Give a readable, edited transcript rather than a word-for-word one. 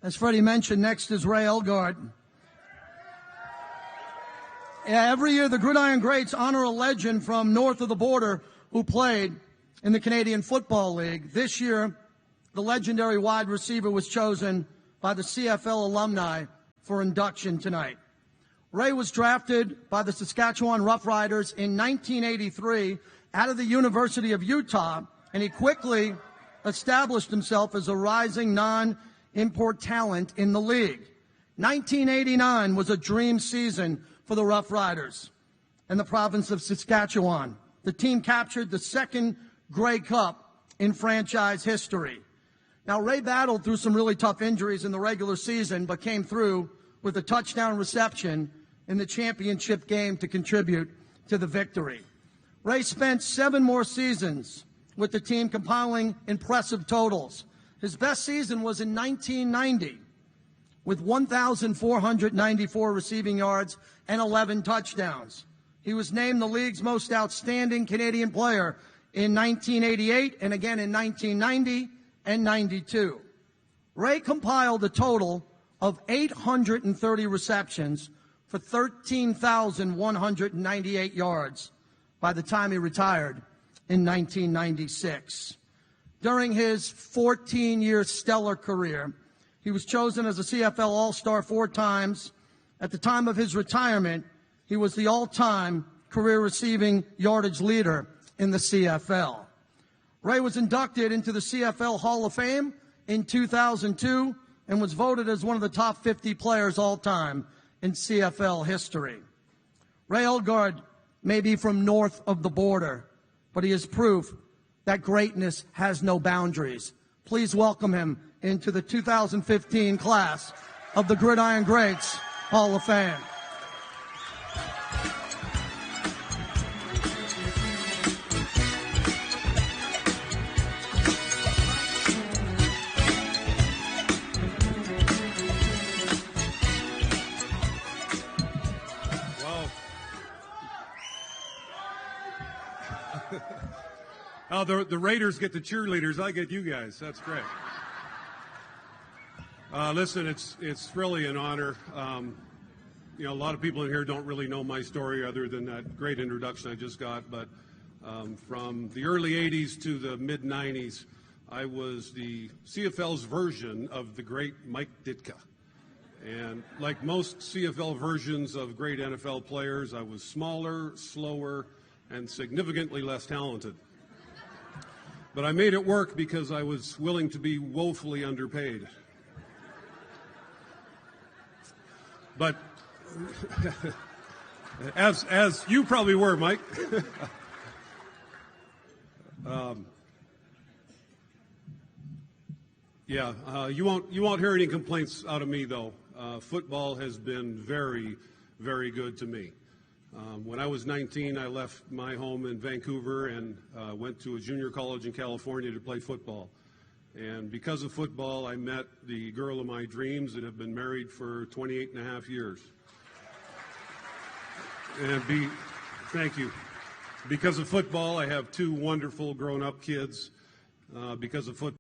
As Freddie mentioned, next is Ray Elgaard. Every year, the Gridiron Greats honor a legend from north of the border who played in the Canadian Football League. This year, the legendary wide receiver was chosen by the CFL alumni for induction tonight. Ray was drafted by the Saskatchewan Roughriders in 1983 out of the University of Utah, and he quickly established himself as a rising non-import talent in the league. 1989 was a dream season for the Roughriders and the province of Saskatchewan. The team captured the second Grey Cup in franchise history. Now, Ray battled through some really tough injuries in the regular season, but came through with a touchdown reception in the championship game to contribute to the victory. Ray spent 7 more seasons with the team, compiling impressive totals. His best season was in 1990 with 1,494 receiving yards and 11 touchdowns. He was named the league's most outstanding Canadian player in 1988 and again in 1990 and 92. Ray compiled a total of 830 receptions for 13,198 yards by the time he retired in 1996. During his 14-year stellar career, he was chosen as a CFL All-Star 4 times. At the time of his retirement, he was the all-time career receiving yardage leader in the CFL. Ray was inducted into the CFL Hall of Fame in 2002 and was voted as one of the top 50 players all-time in CFL history. Ray Elgaard may be from north of the border, but he is proof that greatness has no boundaries. Please welcome him into the 2015 class of the Gridiron Greats Hall of Fame. Oh, the Raiders get the cheerleaders. I get you guys. That's great. Listen, it's really an honor. A lot of people in here don't really know my story other than that great introduction I just got. But from the early 80s to the mid-90s, I was the CFL's version of the great Mike Ditka. And like most CFL versions of great NFL players, I was smaller, slower, and significantly less talented. But I made it work because I was willing to be woefully underpaid. But as you probably were, Mike. You won't hear any complaints out of me though. Football has been very, very good to me. When I was 19, I left my home in Vancouver and went to a junior college in California to play football. And because of football, I met the girl of my dreams and have been married for 28 and a half years. And thank you. Because of football, I have 2 wonderful grown-up kids. Because of football.